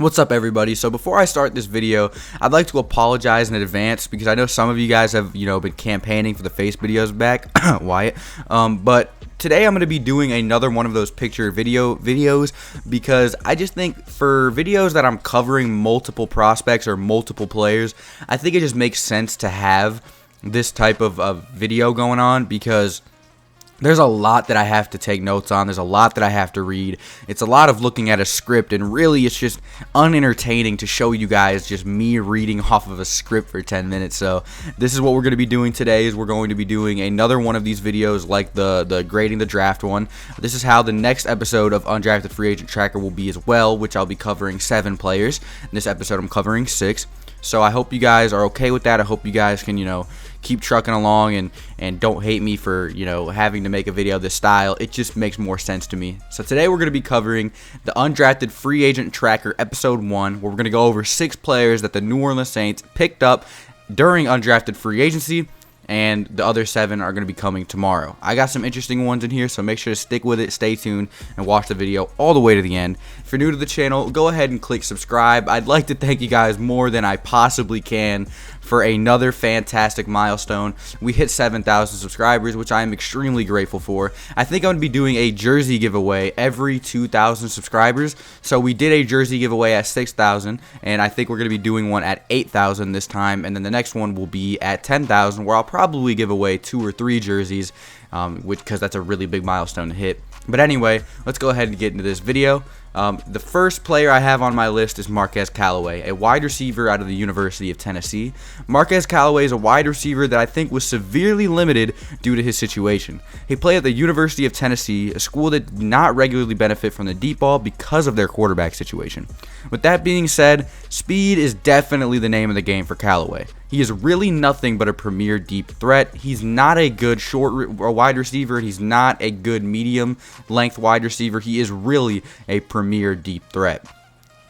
What's up, everybody? So before I start this video, I'd like to apologize in advance because I know some of you guys have, been campaigning for the face videos back, Wyatt. But today I'm going to be doing another one of those picture videos because I just think for videos that I'm covering multiple prospects or multiple players, I think it just makes sense to have this type of video going on because there's a lot that I have to take notes on. There's a lot that I have to read. It's a lot of looking at a script, and really it's just unentertaining to show you guys just me reading off of a script for 10 minutes. So this is what we're going to be doing today. Is we're going to be doing another one of these videos like the grading the draft one. This is how the next episode of Undrafted Free Agent Tracker will be as well, which I'll be covering 7 players. In this episode I'm covering 6. So I hope you guys are okay with that. I hope you guys can, keep trucking along and don't hate me for, having to make a video of this style. It just makes more sense to me. So today we're going to be covering the Undrafted Free Agent Tracker Episode 1, where we're going to go over 6 players that the New Orleans Saints picked up during undrafted free agency, and the other 7 are going to be coming tomorrow. I got some interesting ones in here, so make sure to stick with it, stay tuned, and watch the video all the way to the end. If you're new to the channel, go ahead and click subscribe. I'd like to thank you guys more than I possibly can for another fantastic milestone. We hit 7,000 subscribers, which I am extremely grateful for. I think I'm going to be doing a jersey giveaway every 2,000 subscribers. So we did a jersey giveaway at 6,000, and I think we're going to be doing one at 8,000 this time, and then the next one will be at 10,000, where I'll probably give away 2 or 3 jerseys, because that's a really big milestone to hit. But anyway, let's go ahead and get into this video. The first player I have on my list is Marquis Callaway, a wide receiver out of the University of Tennessee. Marquis Callaway is a wide receiver that I think was severely limited due to his situation. He played at the University of Tennessee, a school that did not regularly benefit from the deep ball because of their quarterback situation. With that being said, speed is definitely the name of the game for Callaway. He is really nothing but a premier deep threat. He's not a good short wide receiver. He's not a good medium length wide receiver. He is really a premier deep threat.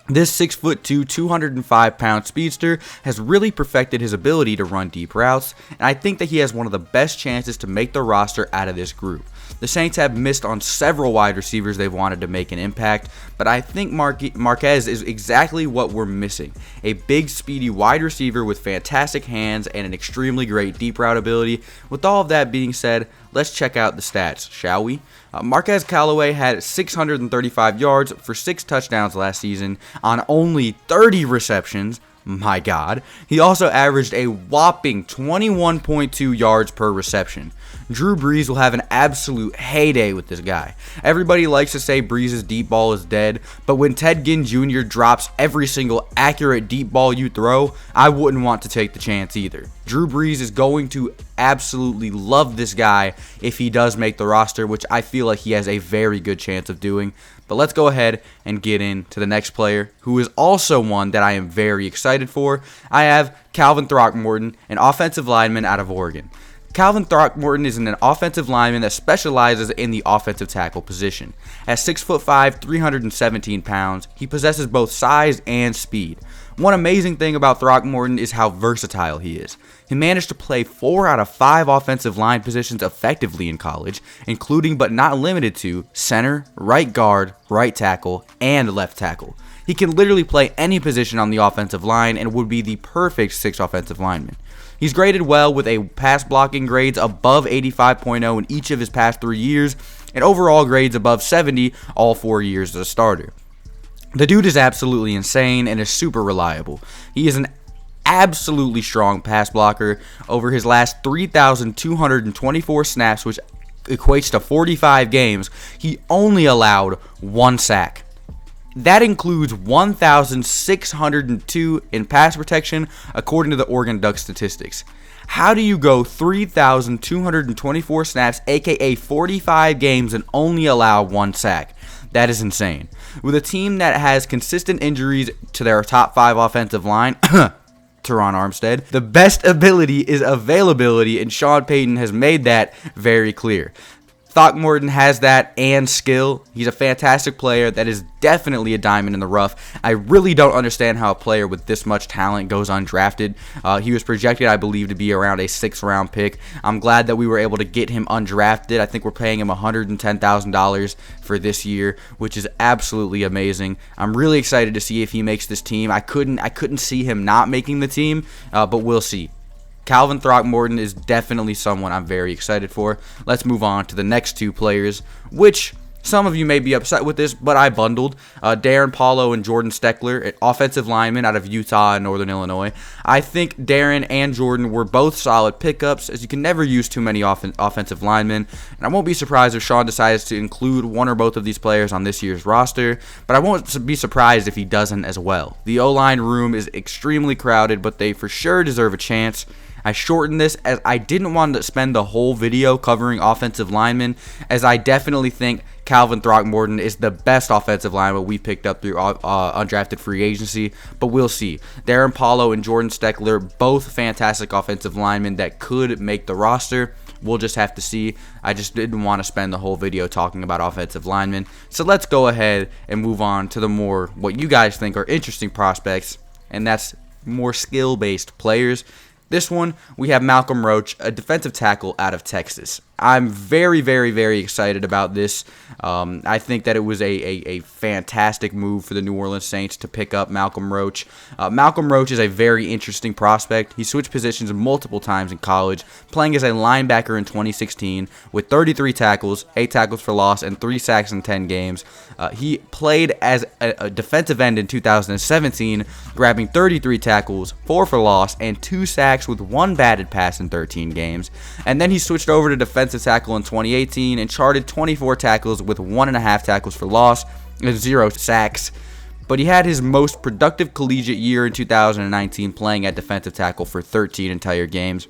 This 6'2", 205-pound speedster has really perfected his ability to run deep routes, and I think that he has one of the best chances to make the roster out of this group. The Saints have missed on several wide receivers they've wanted to make an impact, but I think Marquez is exactly what we're missing. A big, speedy wide receiver with fantastic hands and an extremely great deep route ability. With all of that being said, let's check out the stats, shall we? Marquis Callaway had 635 yards for 6 touchdowns last season on only 30 receptions. My God. He also averaged a whopping 21.2 yards per reception. Drew Brees will have an absolute heyday with this guy. Everybody likes to say Brees' deep ball is dead, but when Ted Ginn Jr. drops every single accurate deep ball you throw, I wouldn't want to take the chance either. Drew Brees is going to absolutely love this guy if he does make the roster, which I feel like he has a very good chance of doing. But let's go ahead and get into the next player, who is also one that I am very excited for. I have Throckmorton, an offensive lineman out of Oregon. Throckmorton is an offensive lineman that specializes in the offensive tackle position. At 6'5", 317 pounds, he possesses both size and speed. One amazing thing about Throckmorton is how versatile he is. He managed to play 4 out of 5 offensive line positions effectively in college, including but not limited to center, right guard, right tackle, and left tackle. He can literally play any position on the offensive line and would be the perfect 6th offensive lineman. He's graded well with a pass blocking grades above 85.0 in each of his past 3 years, and overall grades above 70 all 4 years as a starter. The dude is absolutely insane and is super reliable. He is an absolutely strong pass blocker. Over his last 3,224 snaps, which equates to 45 games, he only allowed 1 sack. That includes 1,602 in pass protection, according to the Oregon Ducks statistics. How do you go 3,224 snaps, aka 45 games, and only allow 1 sack? That is insane. With a team that has consistent injuries to their top 5 offensive line, Teron Armstead, the best ability is availability, and Sean Payton has made that very clear. Throckmorton has that and skill. He's a fantastic player that is definitely a diamond in the rough. I really don't understand how a player with this much talent goes undrafted. He was projected, I believe, to be around a 6th round pick. I'm glad that we were able to get him undrafted. I think we're paying him $110,000 for this year, which is absolutely amazing. I'm really excited to see if he makes this team. I couldn't see him not making the team, but we'll see. Calvin Throckmorton is definitely someone I'm very excited for. Let's move on to the next 2 players, which some of you may be upset with this, but I bundled Darren, Paulo, and Jordan Steckler, offensive linemen out of Utah and Northern Illinois. I think Darren and Jordan were both solid pickups, as you can never use too many offensive linemen, and I won't be surprised if Sean decides to include one or both of these players on this year's roster, but I won't be surprised if he doesn't as well. The O-line room is extremely crowded, but they for sure deserve a chance. I shortened this as I didn't want to spend the whole video covering offensive linemen, as I definitely think Calvin Throckmorton is the best offensive lineman we picked up through undrafted free agency, but we'll see. Darren, Paulo, and Jordan Steckler, both fantastic offensive linemen that could make the roster. We'll just have to see. I just didn't want to spend the whole video talking about offensive linemen. So let's go ahead and move on to the more what you guys think are interesting prospects, and that's more skill-based players. This one, we have Malcolm Roach, a defensive tackle out of Texas. I'm very, very, very excited about this. I think that it was a fantastic move for the New Orleans Saints to pick up Malcolm Roach. Malcolm Roach is a very interesting prospect. He switched positions multiple times in college, playing as a linebacker in 2016 with 33 tackles, 8 tackles for loss, and 3 sacks in 10 games. He played as a defensive end in 2017, grabbing 33 tackles, 4 for loss, and 2 sacks with 1 batted pass in 13 games. And then he switched over to defensive tackle in 2018 and charted 24 tackles with 1.5 tackles for loss and 0 sacks. But he had his most productive collegiate year in 2019, playing at defensive tackle for 13 entire games,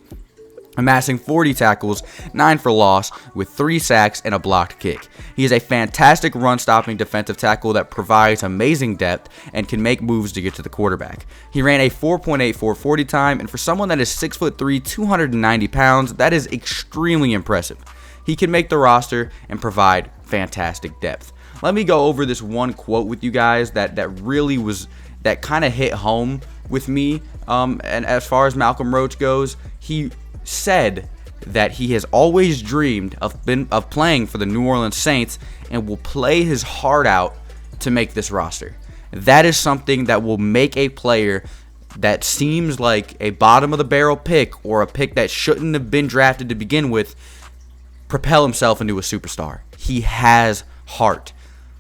amassing 40 tackles, 9 for loss, with 3 sacks and a blocked kick. He is a fantastic run-stopping defensive tackle that provides amazing depth and can make moves to get to the quarterback. He ran a 4.84 40 time, and for someone that is 6'3", 290 pounds, that is extremely impressive. He can make the roster and provide fantastic depth. Let me go over this one quote with you guys that kind of hit home with me. And as far as Malcolm Roach goes, he said that he has always dreamed of playing for the New Orleans Saints and will play his heart out to make this roster. That is something that will make a player that seems like a bottom of the barrel pick or a pick that shouldn't have been drafted to begin with propel himself into a superstar. He has heart.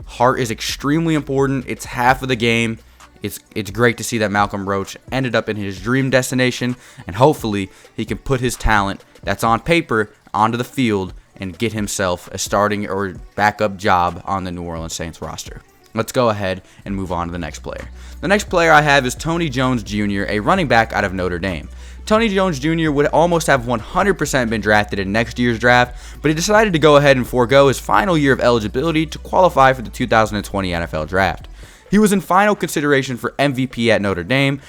Heart is extremely important. It's half of the game. It's great to see that Malcolm Roach ended up in his dream destination, and hopefully he can put his talent that's on paper onto the field and get himself a starting or backup job on the New Orleans Saints roster. Let's go ahead and move on to the next player. The next player I have is Tony Jones Jr., a running back out of Notre Dame. Tony Jones Jr. would almost have 100% been drafted in next year's draft, but he decided to go ahead and forego his final year of eligibility to qualify for the 2020 NFL Draft. He was in final consideration for MVP at Notre Dame,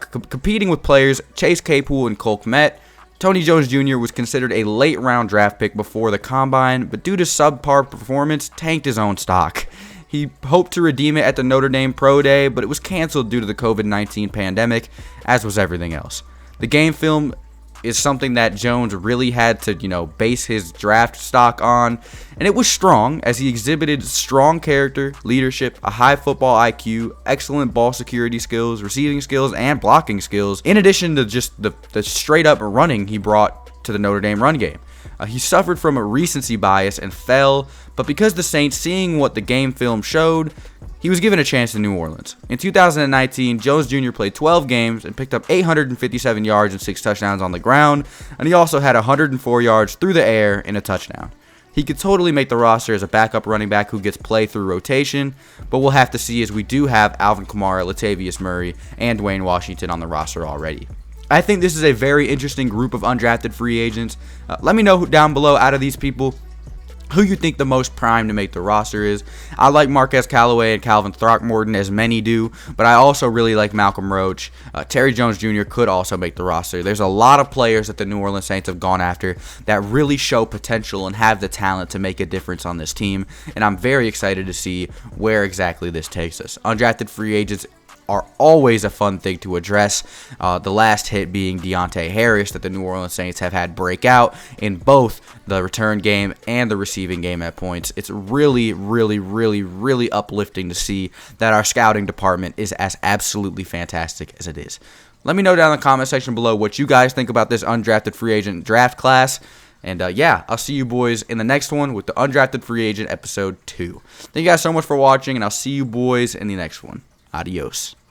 competing with players Chase Claypool and Cole Kmet. Tony Jones Jr. was considered a late-round draft pick before the Combine, but due to subpar performance, tanked his own stock. He hoped to redeem it at the Notre Dame Pro Day, but it was canceled due to the COVID-19 pandemic, as was everything else. The game film is something that Jones really had to, base his draft stock on, and it was strong as he exhibited strong character, leadership, a high football IQ, excellent ball security skills, receiving skills, and blocking skills, in addition to just the straight-up running he brought to the Notre Dame run game. He suffered from a recency bias and fell, but because the Saints, seeing what the game film showed, he was given a chance in New Orleans. In 2019, Jones Jr. played 12 games and picked up 857 yards and 6 touchdowns on the ground, and he also had 104 yards through the air and a touchdown. He could totally make the roster as a backup running back who gets play through rotation, but we'll have to see as we do have Alvin Kamara, Latavius Murray, and Dwayne Washington on the roster already. I think this is a very interesting group of undrafted free agents. Let me know down below, out of these people, who you think the most prime to make the roster is. I like Marquis Callaway and Calvin Throckmorton, as many do, but I also really like Malcolm Roach. Terry Jones Jr. could also make the roster. There's a lot of players that the New Orleans Saints have gone after that really show potential and have the talent to make a difference on this team, and I'm very excited to see where exactly this takes us. Undrafted free agents are always a fun thing to address. The last hit being Deontay Harris that the New Orleans Saints have had break out in both the return game and the receiving game at points. It's really, really, really, really uplifting to see that our scouting department is as absolutely fantastic as it is. Let me know down in the comment section below what you guys think about this undrafted free agent draft class. And yeah, I'll see you boys in the next one with the Undrafted Free Agent episode 2. Thank you guys so much for watching, and I'll see you boys in the next one. Adios.